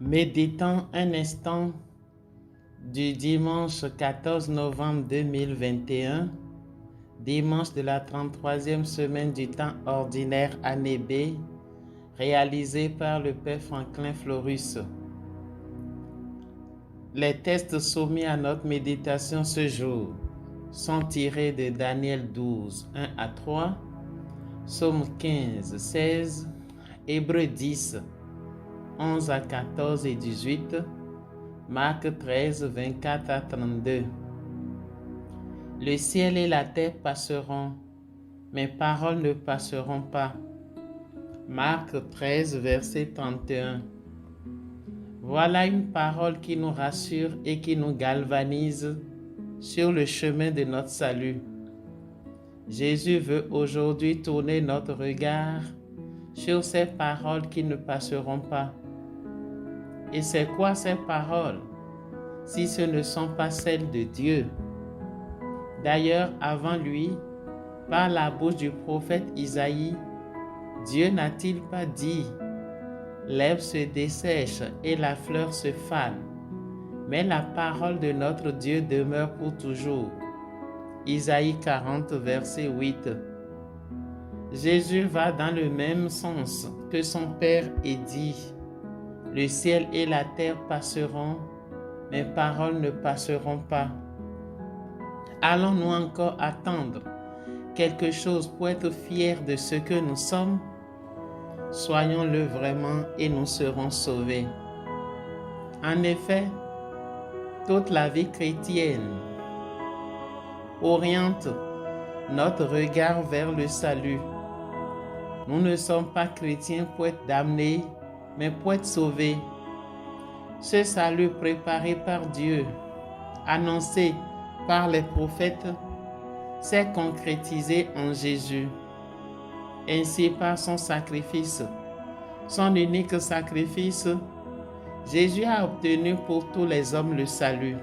Méditons un instant du dimanche 14 novembre 2021, dimanche de la 33e semaine du temps ordinaire année B, réalisé par le Père Franklin Florus. Les textes soumis à notre méditation ce jour sont tirés de Daniel 12, 1 à 3, Psaume 15, 16, Hébreux 10, 11 à 14 et 18, Marc 13, 24 à 32. Le ciel et la terre passeront, mes paroles ne passeront pas. Marc 13, verset 31. Voilà une parole qui nous rassure et qui nous galvanise sur le chemin de notre salut. Jésus veut aujourd'hui tourner notre regard sur ces paroles qui ne passeront pas. Et c'est quoi ces paroles, si ce ne sont pas celles de Dieu? D'ailleurs, avant lui, par la bouche du prophète Isaïe, Dieu n'a-t-il pas dit « L'herbe se dessèche et la fleur se fane, mais la parole de notre Dieu demeure pour toujours. » Isaïe 40, verset 8. Jésus va dans le même sens que son Père et dit « Le ciel et la terre passeront, mes paroles ne passeront pas. » Allons-nous encore attendre quelque chose pour être fiers de ce que nous sommes? Soyons-le vraiment et nous serons sauvés. En effet, toute la vie chrétienne oriente notre regard vers le salut. Nous ne sommes pas chrétiens pour être damnés, mais pour être sauvés. Ce salut préparé par Dieu, annoncé par les prophètes, s'est concrétisé en Jésus. Ainsi, par son sacrifice, son unique sacrifice, Jésus a obtenu pour tous les hommes le salut.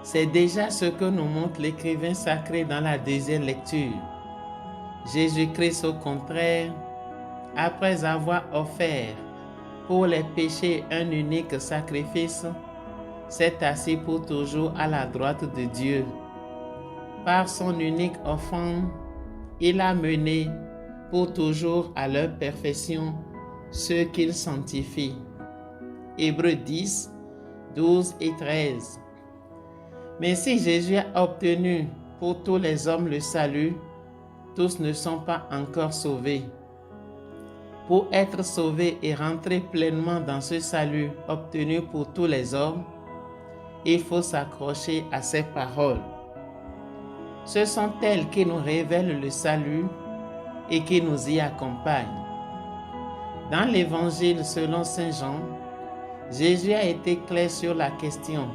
C'est déjà ce que nous montre l'écrivain sacré dans la deuxième lecture. Jésus-Christ, au contraire, après avoir offert pour les péchés un unique sacrifice, s'est assis pour toujours à la droite de Dieu. Par son unique offrande, il a mené pour toujours à leur perfection ceux qu'il sanctifie. Hébreux 10, 12 et 13. Mais si Jésus a obtenu pour tous les hommes le salut, tous ne sont pas encore sauvés. Pour être sauvés et rentrer pleinement dans ce salut obtenu pour tous les hommes, il faut s'accrocher à ces paroles. Ce sont elles qui nous révèlent le salut et qui nous y accompagnent. Dans l'Évangile selon Saint Jean, Jésus a été clair sur la question.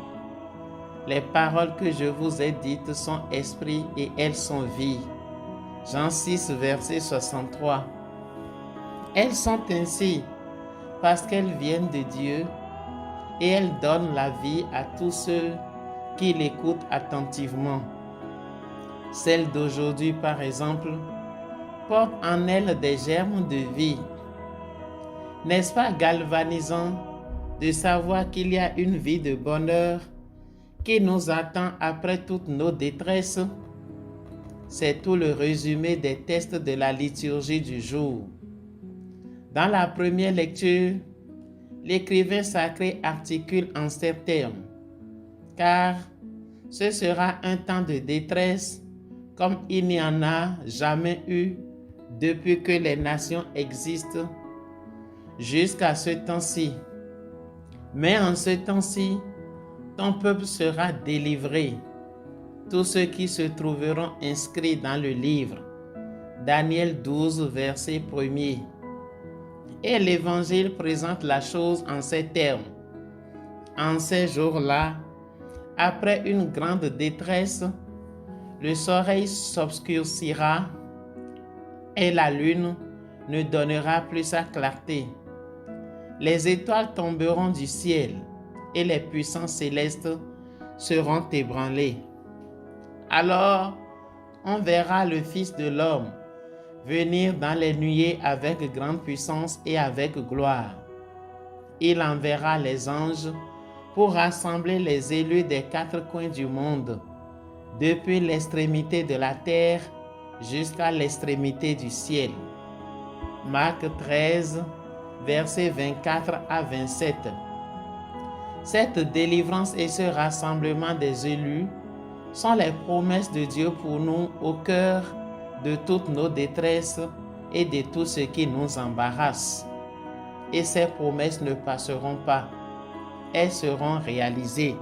Les paroles que je vous ai dites sont esprit et elles sont vie. Jean 6, verset 63. Elles sont ainsi parce qu'elles viennent de Dieu et elles donnent la vie à tous ceux qui l'écoutent attentivement. Celle d'aujourd'hui, par exemple, porte en elle des germes de vie. N'est-ce pas galvanisant de savoir qu'il y a une vie de bonheur qui nous attend après toutes nos détresses? C'est tout le résumé des textes de la liturgie du jour. Dans la première lecture, l'écrivain sacré articule en ces termes, car ce sera un temps de détresse comme il n'y en a jamais eu depuis que les nations existent jusqu'à ce temps-ci. Mais en ce temps-ci, ton peuple sera délivré, tous ceux qui se trouveront inscrits dans le livre. Daniel 12, verset 1er. Et l'Évangile présente la chose en ces termes. En ces jours-là, après une grande détresse, le soleil s'obscurcira et la lune ne donnera plus sa clarté. Les étoiles tomberont du ciel et les puissances célestes seront ébranlées. Alors, on verra le Fils de l'homme venir dans les nuées avec grande puissance et avec gloire. il enverra les anges pour rassembler les élus des 4 coins du monde, depuis l'extrémité de la terre jusqu'à l'extrémité du ciel. Marc 13, versets 24 à 27. Cette délivrance et ce rassemblement des élus sont les promesses de Dieu pour nous au cœur de toutes nos détresses et de tout ce qui nous embarrasse. Et ces promesses ne passeront pas, elles seront réalisées.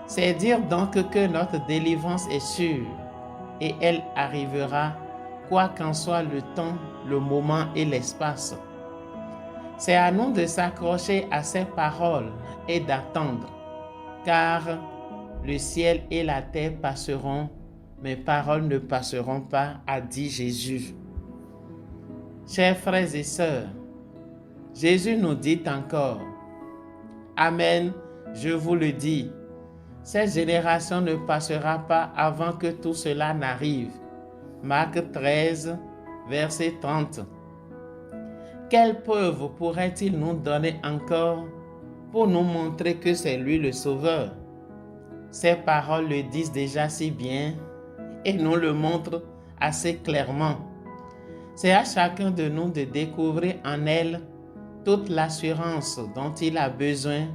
C'est dire donc que notre délivrance est sûre et elle arrivera, quoi qu'en soit le temps, le moment et l'espace. C'est à nous de s'accrocher à ces paroles et d'attendre, car le ciel et la terre passeront, mes paroles ne passeront pas, a dit Jésus. Chers frères et sœurs, Jésus nous dit encore, Amen, je vous le dis, cette génération ne passera pas avant que tout cela n'arrive. Marc 13, verset 30. Quelle preuve pourrait-il nous donner encore pour nous montrer que c'est lui le Sauveur? Ces paroles le disent déjà si bien et nous le montrent assez clairement. C'est à chacun de nous de découvrir en elles toute l'assurance dont il a besoin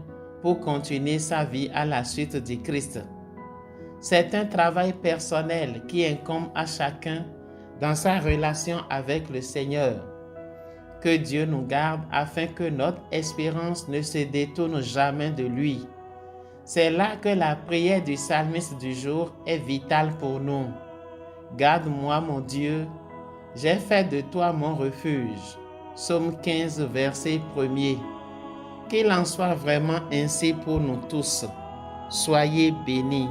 pour continuer sa vie à la suite du Christ. C'est un travail personnel qui incombe à chacun dans sa relation avec le Seigneur. Que Dieu nous garde afin que notre espérance ne se détourne jamais de lui. C'est là que la prière du psalmiste du jour est vitale pour nous. Garde-moi, mon Dieu, j'ai fait de toi mon refuge. Psaume 15, verset 1er. Qu'il en soit vraiment ainsi pour nous tous. Soyez bénis.